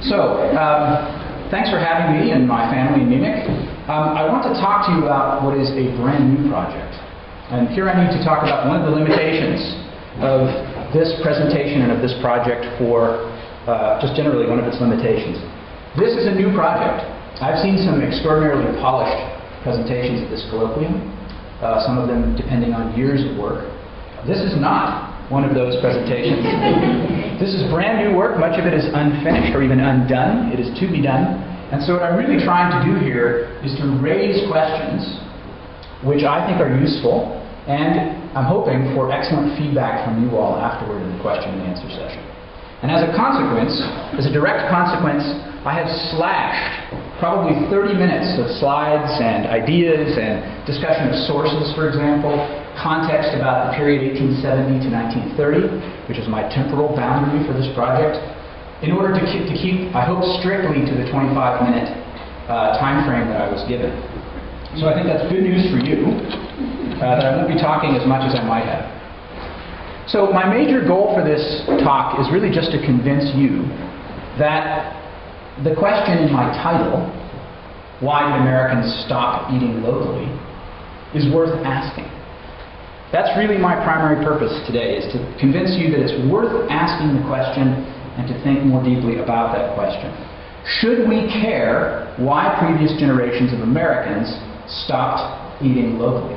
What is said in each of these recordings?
So, thanks for having me and my family in Munich. I want to talk to you about what is a brand new project. And here I need to talk about one of the limitations of this presentation and of this project for just generally one of its limitations. This is a new project. I've seen some extraordinarily polished presentations at this colloquium, some of them depending on years of work. This is not one of those presentations. This is brand new work. Much of it is unfinished or even undone. It is to be done. And so what I'm really trying to do here is to raise questions which I think are useful, and I'm hoping for excellent feedback from you all afterward in the question and answer session. And as a consequence, as a direct consequence, I have slashed probably 30 minutes of slides and ideas and discussion of sources, for example, context about the period 1870 to 1930, which is my temporal boundary for this project, in order to keep, I hope, strictly to the 25-minute time frame that I was given. So I think that's good news for you, that I won't be talking as much as I might have. So my major goal for this talk is really just to convince you that the question in my title, why did Americans stop eating locally, is worth asking. That's really my primary purpose today, is to convince you that it's worth asking the question and to think more deeply about that question. Should we care why previous generations of Americans stopped eating locally?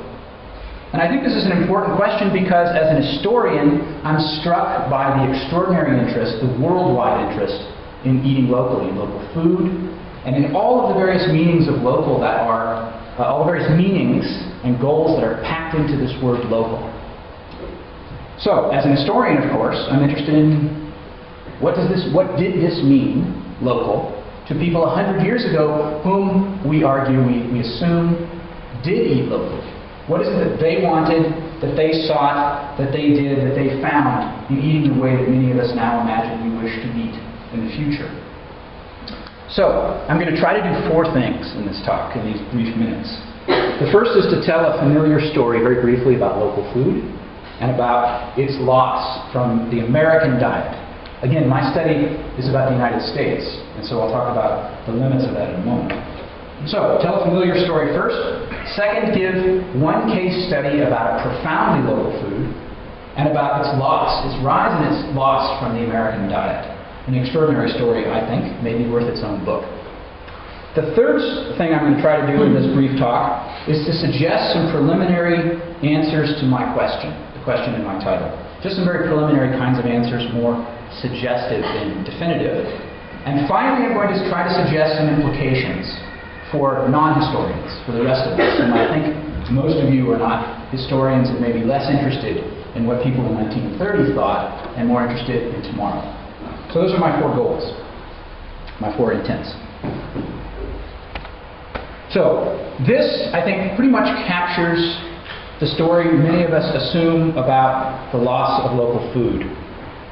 And I think this is an important question because as an historian, I'm struck by the extraordinary interest, the worldwide interest, in eating locally, in local food, and in all of the various meanings of local that are, all the various meanings and goals that are packed into this word local. So, as an historian, of course, I'm interested in what did this mean, local, to people 100 years ago whom we argue, we assume, did eat locally. What is it that they wanted, that they sought, that they did, that they found in eating the way that many of us now imagine we wish to eat in the future? So, I'm going to try to do 4 things in this talk, in these brief minutes. The first is to tell a familiar story very briefly about local food and about its loss from the American diet. Again, my study is about the United States, and so I'll talk about the limits of that in a moment. So, tell a familiar story first. Second, give one case study about a profoundly local food and about its loss, its rise and its loss from the American diet. An extraordinary story, I think, maybe worth its own book. The third thing I'm going to try to do in this brief talk is to suggest some preliminary answers to my question, the question in my title. Just some very preliminary kinds of answers, more suggestive than definitive. And finally, I'm going to try to suggest some implications for non-historians, for the rest of us. And I think most of you are not historians and may be less interested in what people in the 1930s thought and more interested in tomorrow. So those are my 4 goals, my 4 intents. So this, I think, pretty much captures the story many of us assume about the loss of local food.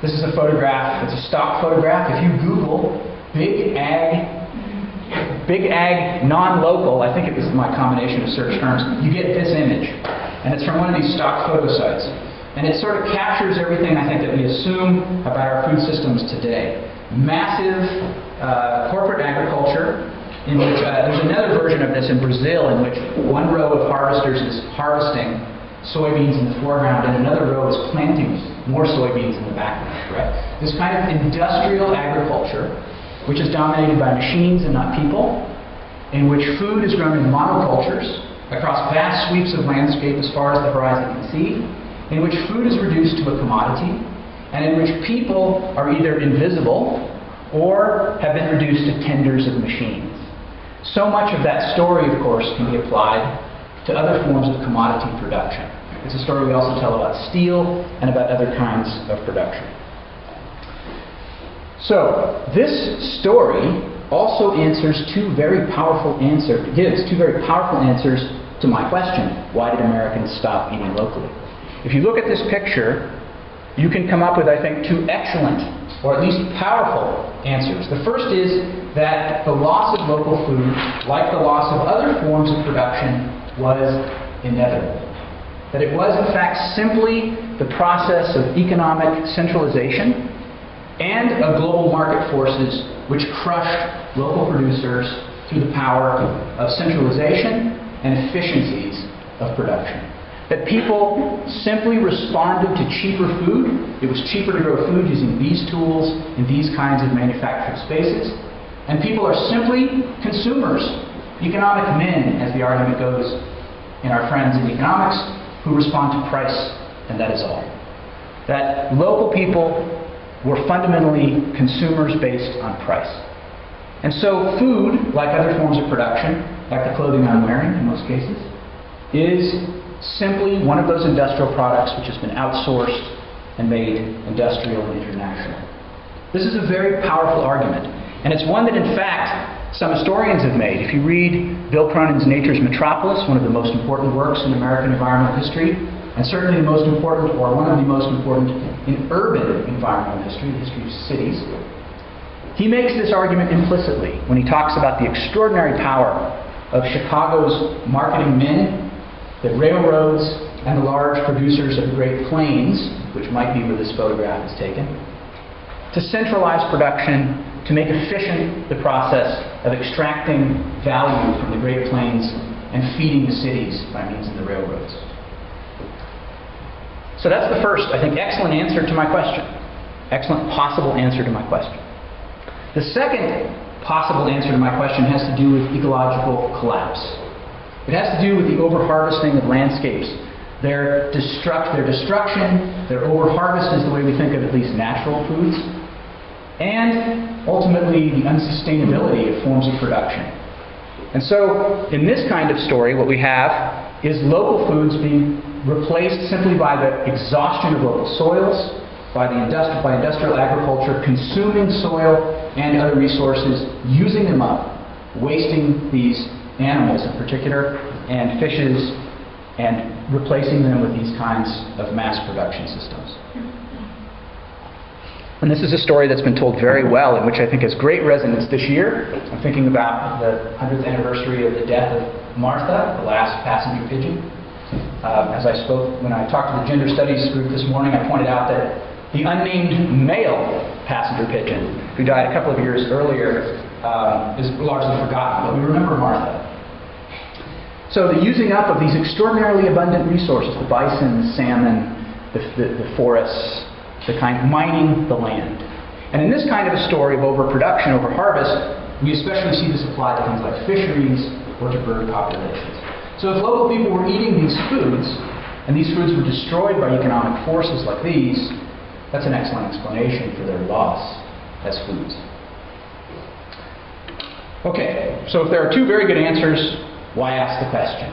This is a photograph, it's a stock photograph. If you Google Big Ag non-local, I think it was my combination of search terms, you get this image. And it's from one of these stock photo sites. And it sort of captures everything, I think, that we assume about our food systems today. Massive corporate agriculture, in which there's another version of this in Brazil, in which one row of harvesters is harvesting soybeans in the foreground, and another row is planting more soybeans in the background. Right? This kind of industrial agriculture, which is dominated by machines and not people, in which food is grown in monocultures across vast sweeps of landscape as far as the horizon can see, in which food is reduced to a commodity, and in which people are either invisible or have been reduced to tenders of machines. So much of that story, of course, can be applied to other forms of commodity production. It's a story we also tell about steel and about other kinds of production. So, this story also gives 2 very powerful answers to my question, why did Americans stop eating locally? If you look at this picture, you can come up with, I think, 2 excellent, or at least powerful, answers. The first is that the loss of local food, like the loss of other forms of production, was inevitable. That it was, in fact, simply the process of economic centralization and of global market forces which crushed local producers through the power of centralization and efficiencies of production. That people simply responded to cheaper food. It was cheaper to grow food using these tools in these kinds of manufactured spaces. And people are simply consumers, economic men, as the argument goes in our friends in economics, who respond to price, and that is all. That local people were fundamentally consumers based on price. And so food, like other forms of production, like the clothing I'm wearing in most cases, is simply one of those industrial products which has been outsourced and made industrial and international. This is a very powerful argument, and it's one that, in fact, some historians have made. If you read Bill Cronin's Nature's Metropolis, one of the most important works in American environmental history, and certainly the most important, or one of the most important, in urban environmental history, the history of cities, he makes this argument implicitly when he talks about the extraordinary power of Chicago's marketing men, that railroads and the large producers of the Great Plains, which might be where this photograph is taken, to centralize production, to make efficient the process of extracting value from the Great Plains and feeding the cities by means of the railroads. So that's the first, I think, excellent answer to my question. Excellent possible answer to my question. The second possible answer to my question has to do with ecological collapse. It has to do with the over-harvesting of landscapes. Their destruction, their over-harvest is the way we think of at least natural foods, and ultimately the unsustainability of forms of production. And so, in this kind of story, what we have is local foods being replaced simply by the exhaustion of local soils, by industrial agriculture consuming soil and other resources, using them up, wasting these animals in particular, and fishes, and replacing them with these kinds of mass production systems. And this is a story that's been told very well, and which I think has great resonance this year. I'm thinking about the 100th anniversary of the death of Martha, the last passenger pigeon. As I spoke, when I talked to the gender studies group this morning, I pointed out that the unnamed male passenger pigeon, who died a couple of years earlier, is largely forgotten, but we remember Martha. So the using up of these extraordinarily abundant resources, the bison, the salmon, the forests, the kind mining the land. And in this kind of a story of overproduction, overharvest, we especially see this applied to things like fisheries or to bird populations. So if local people were eating these foods, and these foods were destroyed by economic forces like these, that's an excellent explanation for their loss as foods. Okay, so if there are two very good answers, why ask the question?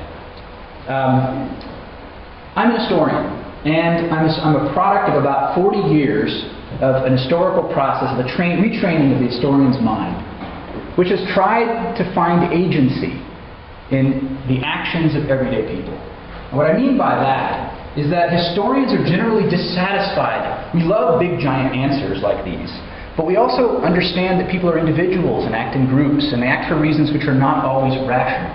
I'm an historian, and I'm a product of about 40 years of an historical process, of a retraining of the historian's mind, which has tried to find agency in the actions of everyday people. And what I mean by that is that historians are generally dissatisfied. We love big, giant answers like these. But we also understand that people are individuals and act in groups, and they act for reasons which are not always rational.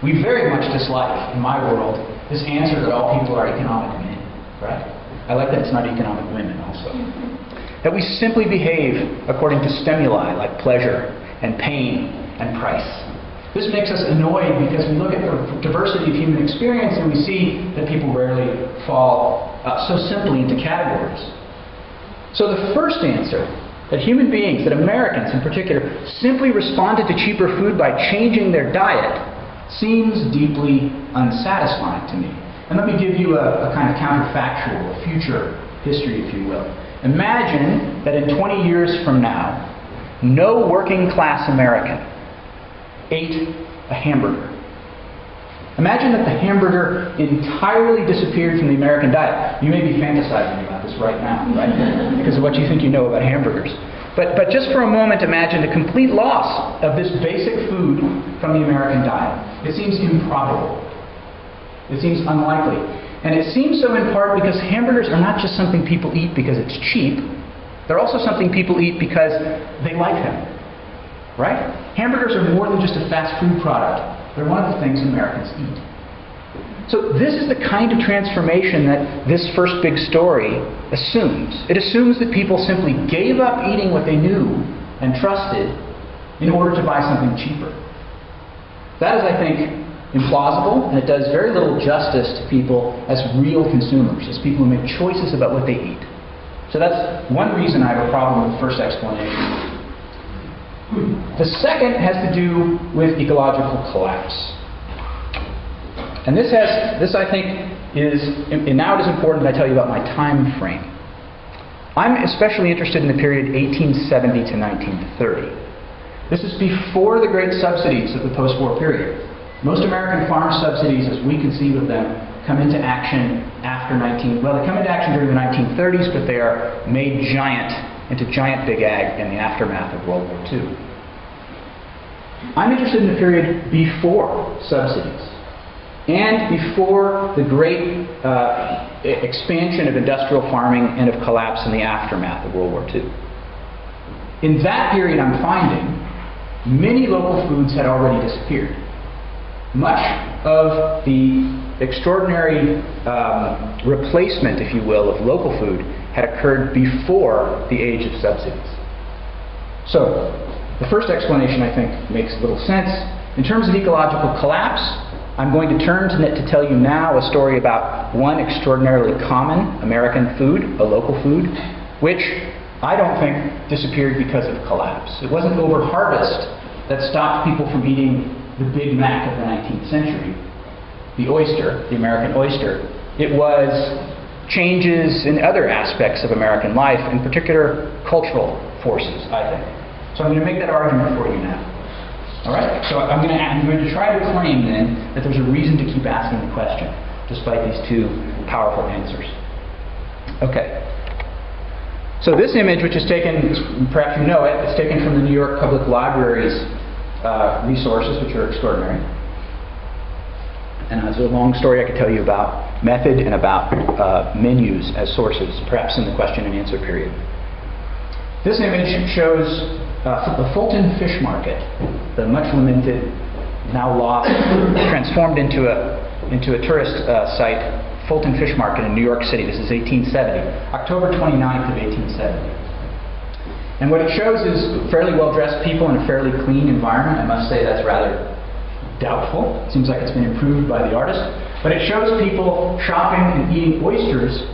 We very much dislike, in my world, this answer that all people are economic men, right? I like that it's not economic women also. That we simply behave according to stimuli like pleasure and pain and price. This makes us annoyed because we look at the diversity of human experience and we see that people rarely fall so simply into categories. So the first answer, that human beings, that Americans in particular, simply responded to cheaper food by changing their diet, seems deeply unsatisfying to me. And let me give you a kind of counterfactual, a future history, if you will. Imagine that in 20 years from now, no working class American ate a hamburger. Imagine that the hamburger entirely disappeared from the American diet. You may be fantasizing about this right now, right? Because of what you think you know about hamburgers. But just for a moment, imagine a complete loss of this basic food from the American diet. It seems improbable. It seems unlikely. And it seems so in part because hamburgers are not just something people eat because it's cheap. They're also something people eat because they like them. Right? Hamburgers are more than just a fast food product. They're one of the things Americans eat. So this is the kind of transformation that this first big story assumes. It assumes that people simply gave up eating what they knew and trusted in order to buy something cheaper. That is, I think, implausible, and it does very little justice to people as real consumers, as people who make choices about what they eat. So that's one reason I have a problem with the first explanation. The second has to do with ecological collapse. And this I think is, and now it is important that I tell you about my time frame. I'm especially interested in the period 1870 to 1930. This is before the great subsidies of the post-war period. Most American farm subsidies, as we conceive of them, come into action they come into action during the 1930s, but they are made into giant big ag in the aftermath of World War II. I'm interested in the period before subsidies and before the great expansion of industrial farming and of collapse in the aftermath of World War II. In that period, I'm finding many local foods had already disappeared. Much of the extraordinary replacement, if you will, of local food had occurred before the age of subsidies. So, the first explanation, I think, makes little sense. In terms of ecological collapse, I'm going to turn to it to tell you now a story about one extraordinarily common American food, a local food, which I don't think disappeared because of collapse. It wasn't over-harvest that stopped people from eating the Big Mac of the 19th century, the oyster, the American oyster. It was changes in other aspects of American life, in particular cultural forces, I think. So I'm going to make that argument for you now. All right? So I'm going to try to claim then that there's a reason to keep asking the question, despite these two powerful answers. Okay. So this image, which is taken, perhaps you know it, it's taken from the New York Public Library's resources, which are extraordinary. And it's a long story I could tell you about method and about menus as sources, perhaps in the question and answer period. This image shows the Fulton Fish Market, the much lamented, now lost, transformed into a tourist site, Fulton Fish Market in New York City. This is 1870, October 29th of 1870. And what it shows is fairly well-dressed people in a fairly clean environment. I must say that's rather doubtful. It seems like it's been improved by the artist. But it shows people shopping and eating oysters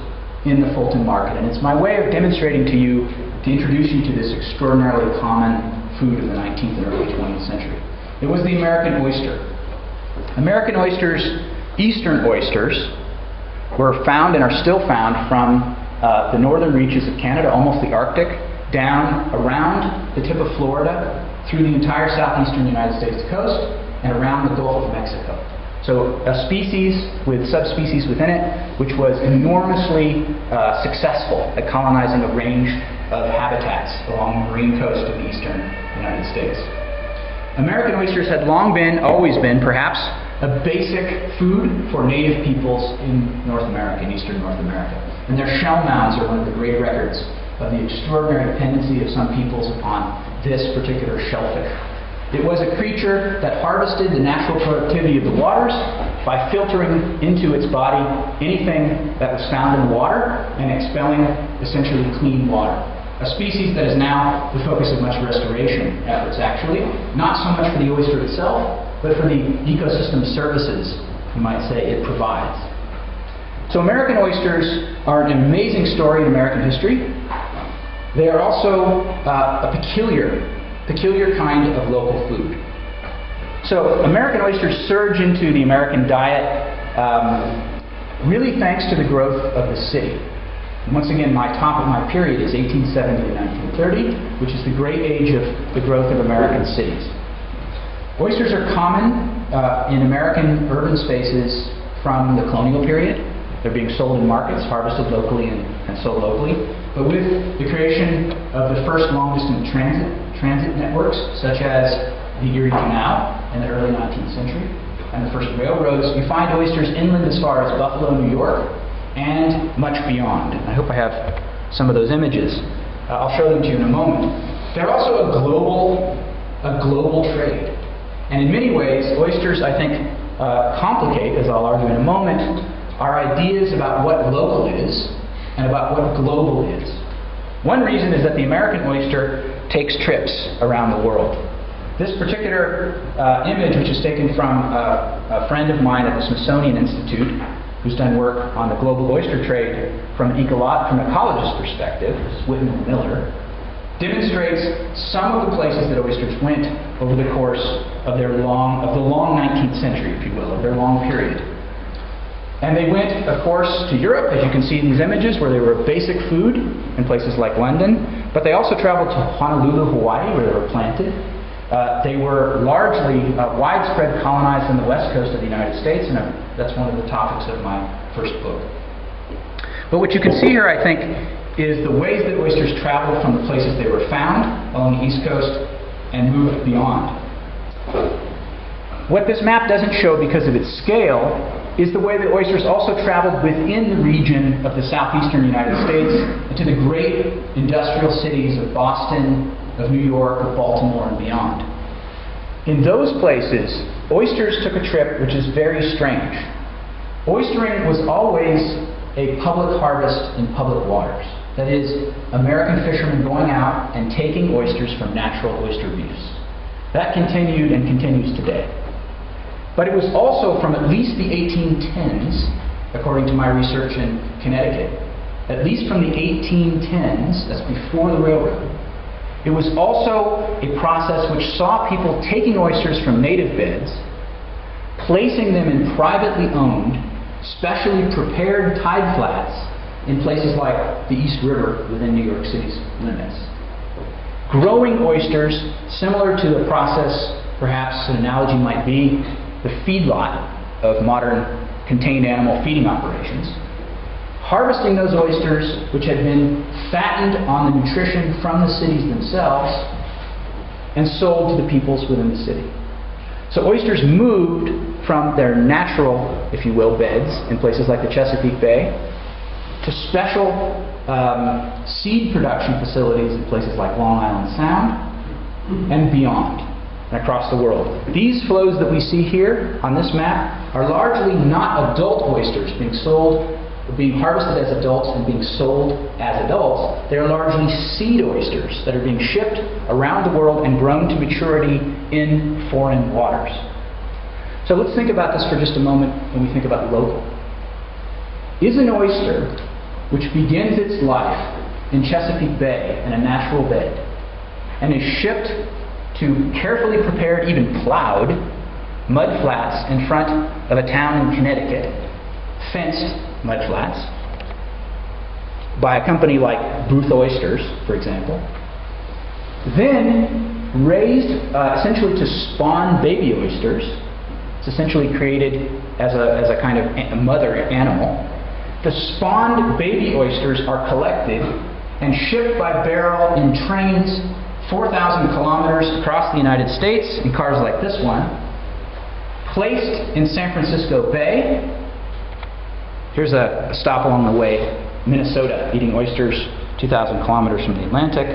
in the Fulton Market. And it's my way of demonstrating to you, to introduce you to this extraordinarily common food of the 19th and early 20th century. It was the American oyster. American oysters, eastern oysters, were found and are still found from the northern reaches of Canada, almost the Arctic, down around the tip of Florida, through the entire southeastern United States coast, and around the Gulf of Mexico. So a species with subspecies within it, which was enormously successful at colonizing a range of habitats along the marine coast of the eastern United States. American oysters had long been, always been perhaps, a basic food for native peoples in North America, in eastern North America. And their shell mounds are one of the great records of the extraordinary dependency of some peoples upon this particular shellfish. It was a creature that harvested the natural productivity of the waters by filtering into its body anything that was found in the water and expelling essentially clean water. A species that is now the focus of much restoration efforts, actually, not so much for the oyster itself, but for the ecosystem services, you might say, it provides. So American oysters are an amazing story in American history. They are also a peculiar kind of local food. So American oysters surge into the American diet really thanks to the growth of the city. And once again, my top of my period is 1870 to 1930, which is the great age of the growth of American cities. Oysters are common in American urban spaces from the colonial period. They're being sold in markets, harvested locally and sold locally. But with the creation of the first long-distance transit networks, such as the Erie Canal in the early 19th century, and the first railroads, you find oysters inland as far as Buffalo, New York, and much beyond. I hope I have some of those images. I'll show them to you in a moment. They're also a global trade. And in many ways, oysters, I think, complicate, as I'll argue in a moment, our ideas about what local is and about what global is. One reason is that the American oyster takes trips around the world. This particular image, which is taken from a friend of mine at the Smithsonian Institute, who's done work on the global oyster trade from an ecologist perspective, Whitman Miller, demonstrates some of the places that oysters went over the course of the long 19th century, if you will, of their long period. And they went, of course, to Europe, as you can see in these images, where they were a basic food in places like London. But they also traveled to Honolulu, Hawaii, where they were planted. They were largely widespread colonized on the west coast of the United States, and that's one of the topics of my first book. But what you can see here, I think, is the ways that oysters traveled from the places they were found along the east coast and moved beyond. What this map doesn't show because of its scale is the way that oysters also traveled within the region of the southeastern United States into the great industrial cities of Boston, of New York, of Baltimore, and beyond. In those places, oysters took a trip which is very strange. Oystering was always a public harvest in public waters. That is, American fishermen going out and taking oysters from natural oyster reefs. That continued and continues today. But it was also from at least the 1810s, according to my research in Connecticut, at least from the 1810s, that's before the railroad, it was also a process which saw people taking oysters from native beds, placing them in privately owned, specially prepared tide flats in places like the East River within New York City's limits. Growing oysters, similar to the process, perhaps an analogy might be, the feedlot of modern contained animal feeding operations, harvesting those oysters which had been fattened on the nutrition from the cities themselves and sold to the peoples within the city. So oysters moved from their natural, if you will, beds in places like the Chesapeake Bay to special seed production facilities in places like Long Island Sound and beyond, and across the world. These flows that we see here on this map are largely not adult oysters being harvested as adults and being sold as adults. They are largely seed oysters that are being shipped around the world and grown to maturity in foreign waters. So let's think about this for just a moment when we think about local. Is an oyster which begins its life in Chesapeake Bay in a natural bed and is shipped to carefully prepared, even plowed, mud flats in front of a town in Connecticut, fenced mud flats, by a company like Booth Oysters, for example, then raised essentially to spawn baby oysters. It's essentially created as a kind of a mother animal. The spawned baby oysters are collected and shipped by barrel in trains 4,000 kilometers across the United States in cars like this one, placed in San Francisco Bay. Here's a stop along the way, Minnesota, eating oysters 2,000 kilometers from the Atlantic.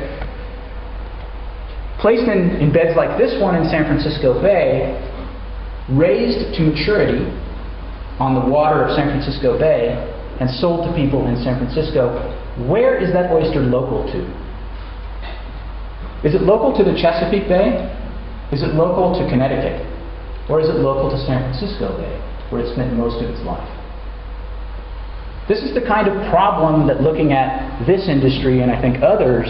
Placed in beds like this one in San Francisco Bay, raised to maturity on the water of San Francisco Bay, and sold to people in San Francisco. Where is that oyster local to? Is it local to the Chesapeake Bay? Is it local to Connecticut? Or is it local to San Francisco Bay, where it spent most of its life? This is the kind of problem that looking at this industry, and I think others,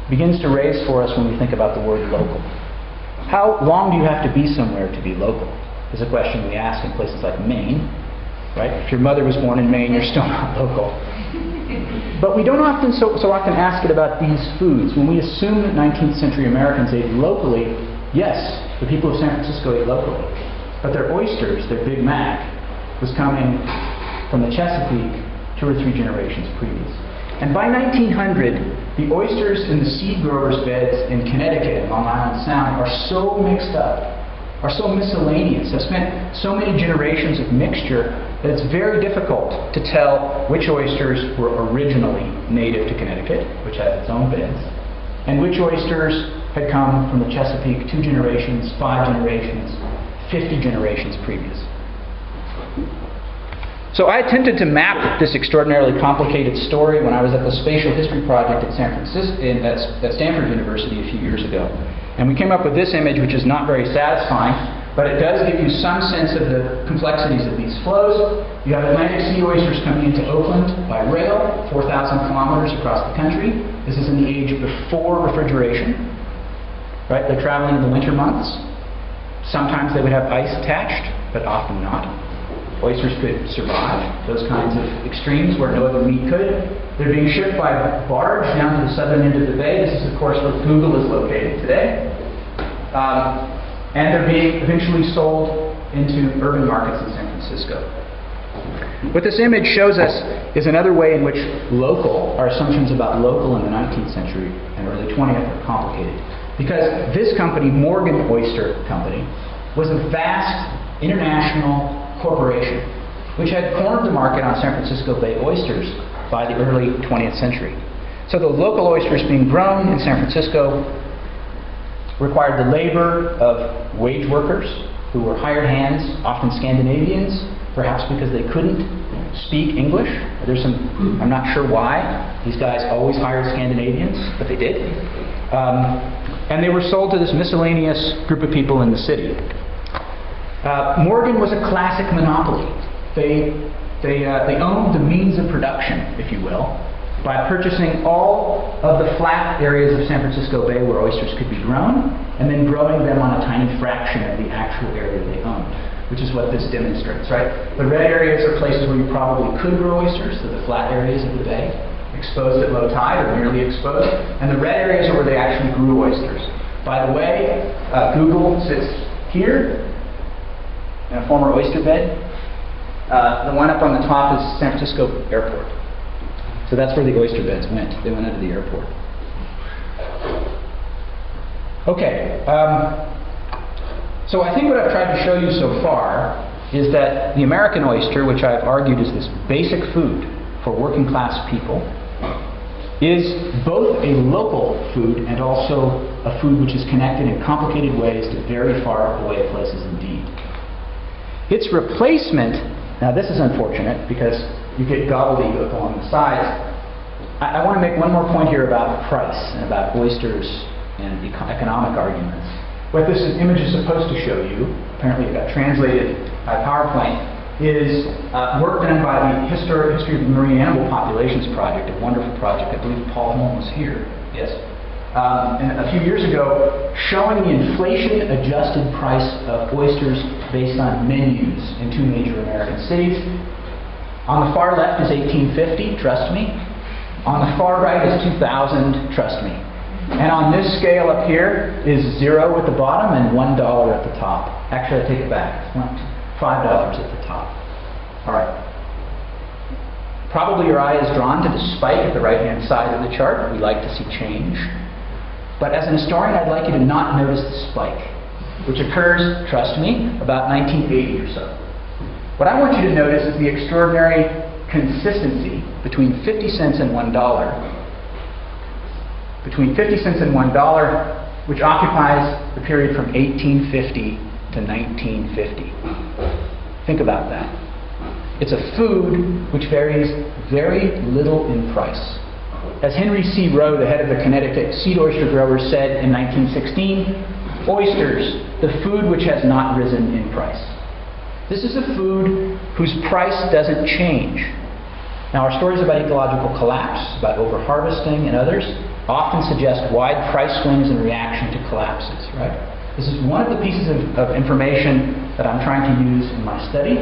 begins to raise for us when we think about the word local. How long do you have to be somewhere to be local? Is a question we ask in places like Maine. Right? If your mother was born in Maine, you're still not local. But we don't often so often ask it about these foods. When we assume that 19th century Americans ate locally, yes, the people of San Francisco ate locally. But their oysters, their Big Mac, was coming from the Chesapeake 2 or 3 generations previous. And by 1900, the oysters in the seed growers' beds in Connecticut and Long Island Sound are so mixed up, are so miscellaneous, have spent so many generations of mixture that it's very difficult to tell which oysters were originally native to Connecticut, which has its own beds, and which oysters had come from the Chesapeake 2 generations, 5 generations, 50 generations previous. So I attempted to map this extraordinarily complicated story when I was at the Spatial History Project at at Stanford University a few years ago. And we came up with this image, which is not very satisfying, but it does give you some sense of the complexities of these flows. You have Atlantic sea oysters coming into Oakland by rail, 4,000 kilometers across the country. This is in the age before refrigeration. Right? They're traveling in the winter months. Sometimes they would have ice attached, but often not. Oysters could survive those kinds of extremes where no other meat could. They're being shipped by barge down to the southern end of the bay. This is, of course, where Google is located today. And they're being eventually sold into urban markets in San Francisco. What this image shows us is another way in which our assumptions about local in the 19th century and early 20th are complicated. Because this company, Morgan Oyster Company, was a vast international corporation which had cornered the market on San Francisco Bay oysters by the early 20th century. So the local oysters being grown in San Francisco required the labor of wage workers who were hired hands, often Scandinavians, perhaps because they couldn't speak English. I'm not sure why. These guys always hired Scandinavians, but they did. And they were sold to this miscellaneous group of people in the city. Morgan was a classic monopoly. They owned the means of production, if you will, by purchasing all of the flat areas of San Francisco Bay where oysters could be grown, and then growing them on a tiny fraction of the actual area they owned, which is what this demonstrates, right? The red areas are places where you probably could grow oysters, so the flat areas of the bay, exposed at low tide or nearly exposed, and the red areas are where they actually grew oysters. By the way, Google sits here in a former oyster bed. The one up on the top is San Francisco Airport. So that's where the oyster beds went. They went into the airport. Okay. So I think what I've tried to show you so far is that the American oyster, which I've argued is this basic food for working class people, is both a local food and also a food which is connected in complicated ways to very far away places indeed. Its replacement, now this is unfortunate because you get gobbledygook along the sides. I want to make one more point here about price and about oysters and economic arguments. What this image is supposed to show you, apparently it got translated by PowerPoint, is work done by the History of the Marine Animal Populations Project, a wonderful project. I believe Paul Holm was here. Yes. And a few years ago, showing the inflation-adjusted price of oysters based on menus in two major American cities. On the far left is 1850, trust me. On the far right is 2000, trust me. And on this scale up here is 0 at the bottom and $1 at the top. Actually, I take it back. It's $5 at the top. All right. Probably your eye is drawn to the spike at the right-hand side of the chart. We like to see change. But as an historian, I'd like you to not notice the spike, which occurs, trust me, about 1980 or so. What I want you to notice is the extraordinary consistency between 50 cents and $1. Between 50 cents and $1, which occupies the period from 1850 to 1950. Think about that. It's a food which varies very little in price. As Henry C. Rowe, the head of the Connecticut seed oyster growers, said in 1916, oysters, the food which has not risen in price. This is a food whose price doesn't change. Now, our stories about ecological collapse, about overharvesting and others, often suggest wide price swings in reaction to collapses, right? This is one of the pieces of information that I'm trying to use in my study,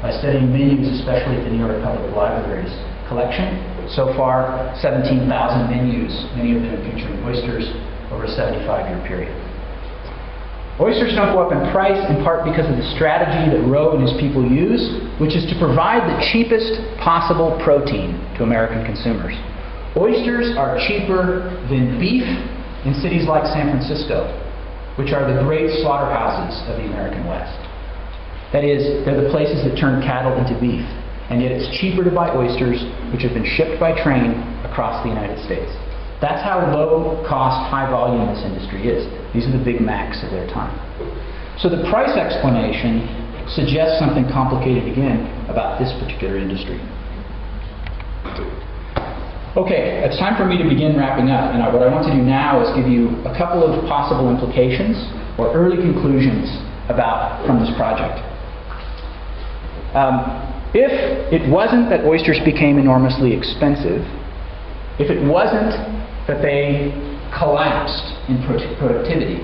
by studying menus, especially at the New York Public Library's collection. So far, 17,000 menus, many of them featuring oysters over a 75-year period. Oysters don't go up in price in part because of the strategy that Rowe and his people use, which is to provide the cheapest possible protein to American consumers. Oysters are cheaper than beef in cities like San Francisco, which are the great slaughterhouses of the American West. That is, they're the places that turn cattle into beef. And yet it's cheaper to buy oysters, which have been shipped by train across the United States. That's how low-cost, high-volume this industry is. These are the Big Macs of their time. So the price explanation suggests something complicated again about this particular industry. Okay, it's time for me to begin wrapping up, and what I want to do now is give you a couple of possible implications or early conclusions from this project. If it wasn't that oysters became enormously expensive, if it wasn't that they collapsed in productivity,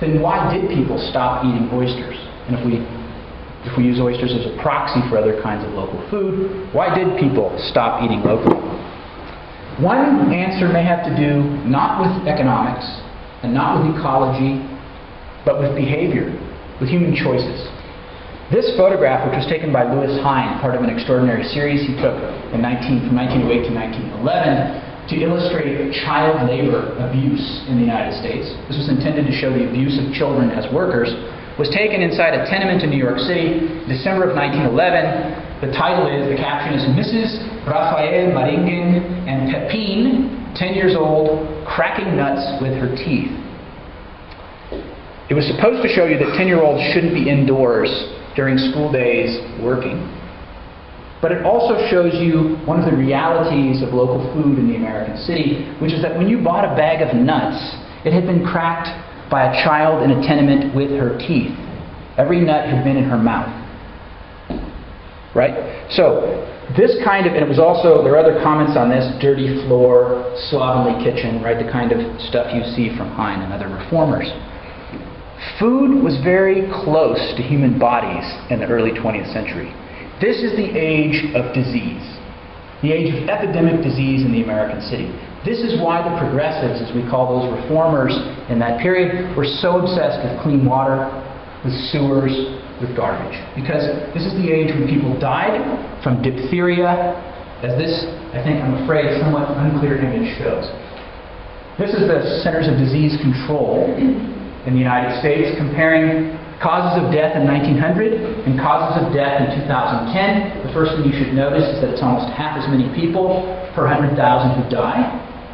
then why did people stop eating oysters? And if we use oysters as a proxy for other kinds of local food, why did people stop eating locally? One answer may have to do not with economics and not with ecology, but with behavior, with human choices. This photograph, which was taken by Louis Hine, part of an extraordinary series he took from 1908 to 1911 to illustrate child labor abuse in the United States. This was intended to show the abuse of children as workers. Was taken inside a tenement in New York City, December of 1911. The caption is Mrs. Raphael Maringen and Pepine, 10 years old, cracking nuts with her teeth. It was supposed to show you that 10-year-olds shouldn't be indoors during school days working. But it also shows you one of the realities of local food in the American city, which is that when you bought a bag of nuts, it had been cracked by a child in a tenement with her teeth. Every nut had been in her mouth. Right? So, this kind of, and it was also, there are other comments on this, dirty floor, slovenly kitchen, right? The kind of stuff you see from Hine and other reformers. Food was very close to human bodies in the early 20th century. This is the age of disease, the age of epidemic disease in the American city. This is why the progressives, as we call those reformers in that period, were so obsessed with clean water, with sewers, with garbage. Because this is the age when people died from diphtheria, as this, I think, I'm afraid, somewhat unclear image shows. This is the Centers of Disease Control in the United States, comparing causes of death in 1900 and causes of death in 2010. The first thing you should notice is that it's almost half as many people per 100,000 who die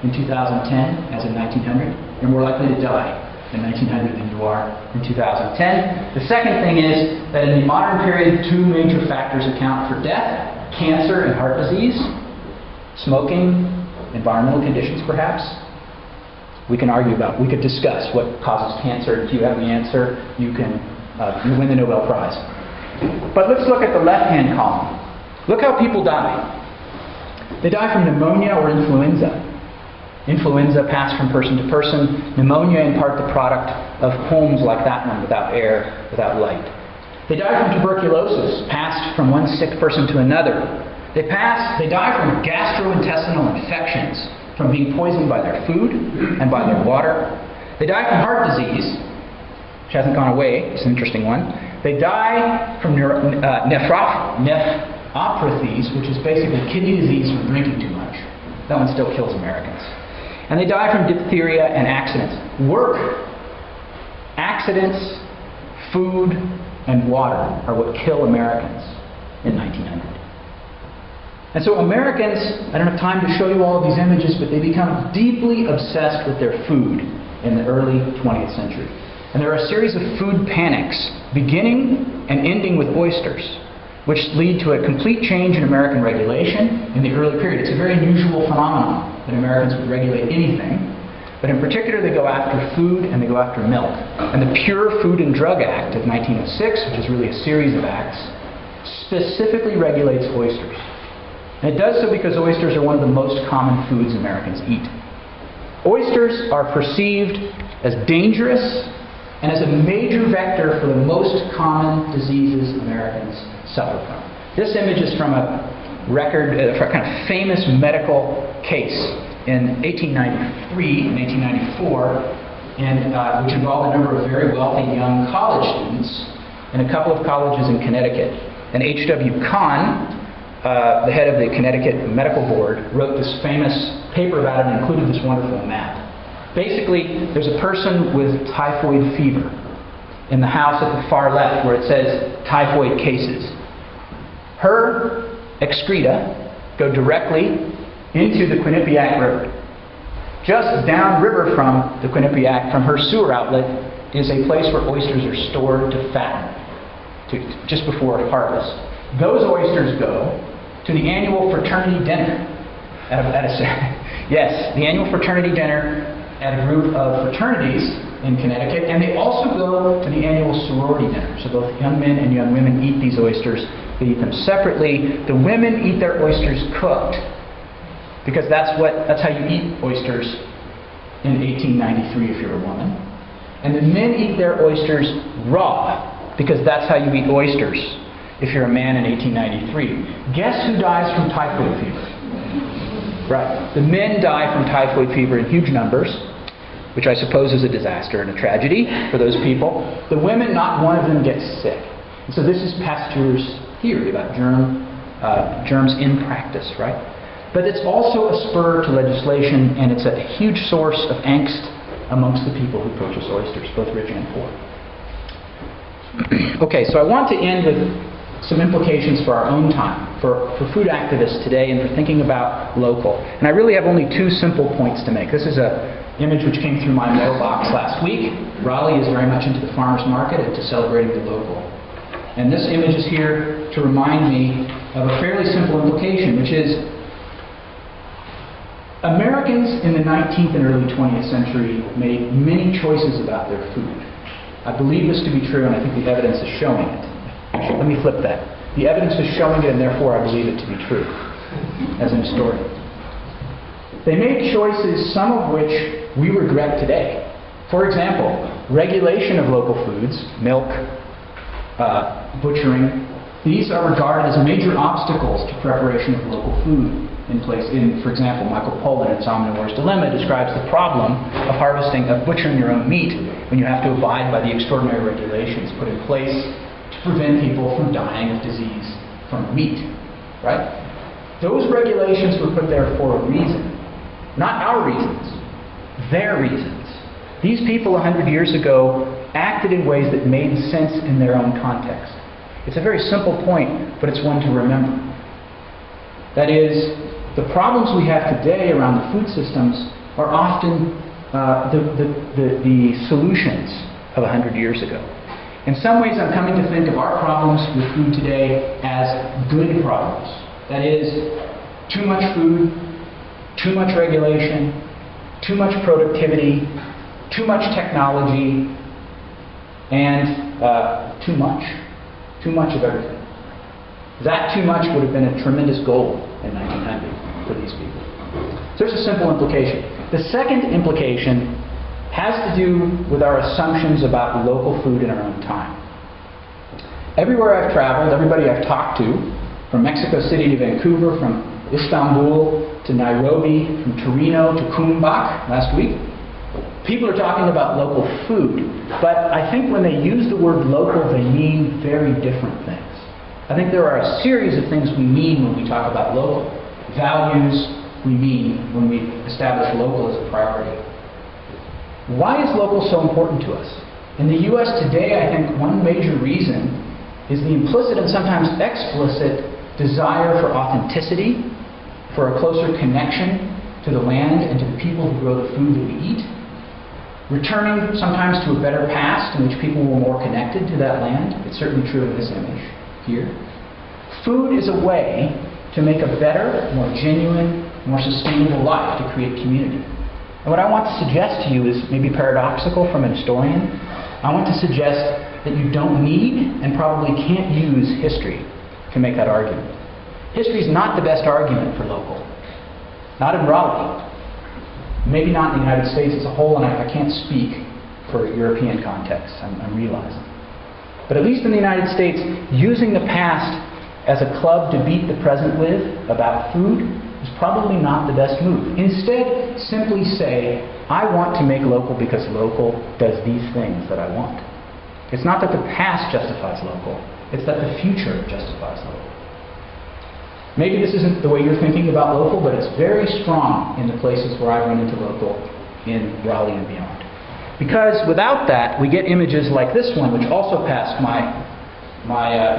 in 2010 as in 1900. You're more likely to die in 1900 than you are in 2010. The second thing is that in the modern period, two major factors account for death: cancer and heart disease, smoking, environmental conditions perhaps. We can argue about, we could discuss what causes cancer. If you have the answer, you can you win the Nobel Prize. But let's look at the left-hand column. Look how people die. They die from pneumonia or influenza. Influenza passed from person to person. Pneumonia, in part, the product of homes like that one, without air, without light. They die from tuberculosis, passed from one sick person to another. They die from gastrointestinal infections, from being poisoned by their food and by their water. They die from heart disease, which hasn't gone away. It's an interesting one. They die from nephropathies, which is basically kidney disease from drinking too much. That one still kills Americans. And they die from diphtheria and accidents. Work, accidents, food, and water are what kill Americans in 1900. And so Americans, I don't have time to show you all of these images, but they become deeply obsessed with their food in the early 20th century. And there are a series of food panics, beginning and ending with oysters, which lead to a complete change in American regulation in the early period. It's a very unusual phenomenon that Americans would regulate anything, but in particular they go after food and they go after milk. And the Pure Food and Drug Act of 1906, which is really a series of acts, specifically regulates oysters. And it does so because oysters are one of the most common foods Americans eat. Oysters are perceived as dangerous and as a major vector for the most common diseases Americans suffer from. This image is from a record, a kind of famous medical case in 1893 and 1894, which involved a number of very wealthy young college students in a couple of colleges in Connecticut. And H.W. Kahn, the head of the Connecticut Medical Board, wrote this famous paper about it and included this wonderful map. Basically, there's a person with typhoid fever in the house at the far left where it says typhoid cases. Her excreta go directly into the Quinnipiac River. Just downriver from the Quinnipiac, from her sewer outlet, is a place where oysters are stored to fatten. just before harvest. Those oysters go to the annual fraternity dinner yes, the annual fraternity dinner at a group of fraternities in Connecticut, and they also go to the annual sorority dinner. So both young men and young women eat these oysters. They eat them separately. The women eat their oysters cooked, because that's how you eat oysters in 1893 if you're a woman. And the men eat their oysters raw, because that's how you eat oysters if you're a man in 1893. Guess who dies from typhoid fever? Right. The men die from typhoid fever in huge numbers, which I suppose is a disaster and a tragedy for those people. The women, not one of them gets sick. And so this is Pasteur's theory about germs in practice, right? But it's also a spur to legislation, and it's a huge source of angst amongst the people who purchase oysters, both rich and poor. Okay, so I want to end with some implications for our own time, for food activists today, and for thinking about local. And I really have only two simple points to make. This is an image which came through my mailbox last week. Raleigh is very much into the farmers market and to celebrating the local. And this image is here to remind me of a fairly simple implication, which is Americans in the 19th and early 20th century made many choices about their food. I believe this to be true, and I think the evidence is showing it. Actually, let me flip that. The evidence is showing it, and therefore I believe it to be true, as an historian. They made choices, some of which we regret today. For example, regulation of local foods, milk, butchering. These are regarded as major obstacles to preparation of local food in place. For example, Michael Pollan in Omnivore's Dilemma describes the problem of butchering your own meat when you have to abide by the extraordinary regulations put in place to prevent people from dying of disease from meat, right? Those regulations were put there for a reason. Not our reasons, their reasons. These people 100 years ago acted in ways that made sense in their own context. It's a very simple point, but it's one to remember. That is, the problems we have today around the food systems are often the solutions of 100 years ago. In some ways, I'm coming to think of our problems with food today as good problems. That is, too much food, too much regulation, too much productivity, too much technology, and too much of everything. That too much would have been a tremendous goal in 1900 for these people. So there's a simple implication. The second implication has to do with our assumptions about local food in our own time. Everywhere I've traveled, everybody I've talked to, from Mexico City to Vancouver, from Istanbul to Nairobi, from Torino to Kumbak last week, people are talking about local food. But I think when they use the word local, they mean very different things. I think there are a series of things we mean when we talk about local. Values we mean when we establish local as a priority. Why is local so important to us? In the U.S. today, I think one major reason is the implicit and sometimes explicit desire for authenticity, for a closer connection to the land and to the people who grow the food that we eat, returning sometimes to a better past in which people were more connected to that land. It's certainly true in this image here. Food is a way to make a better, more genuine, more sustainable life, to create community. And what I want to suggest to you is maybe paradoxical from a historian. I want to suggest that you don't need and probably can't use history to make that argument. History is not the best argument for local. Not in Raleigh. Maybe not in the United States as a whole, and I can't speak for European context, I'm realizing. But at least in the United States, using the past as a club to beat the present with about food is probably not the best move. Instead, simply say, I want to make local because local does these things that I want. It's not that the past justifies local, it's that the future justifies local. Maybe this isn't the way you're thinking about local, but it's very strong in the places where I've run into local in Raleigh and beyond. Because without that, we get images like this one, which also passed my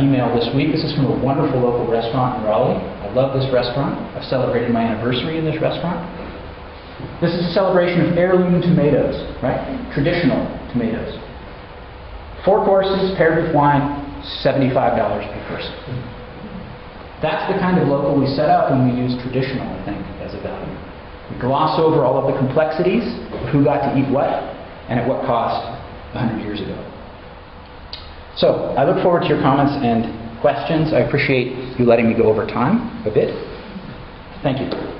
email this week. This is from a wonderful local restaurant in Raleigh. I love this restaurant. I've celebrated my anniversary in this restaurant. This is a celebration of heirloom tomatoes, right? Traditional tomatoes. 4 courses paired with wine. $75 per person. That's the kind of local we set up when we use traditional, I think, as a value. We gloss over all of the complexities of who got to eat what and at what cost 100 years ago. So I look forward to your comments and questions. I appreciate you letting me go over time a bit. Thank you.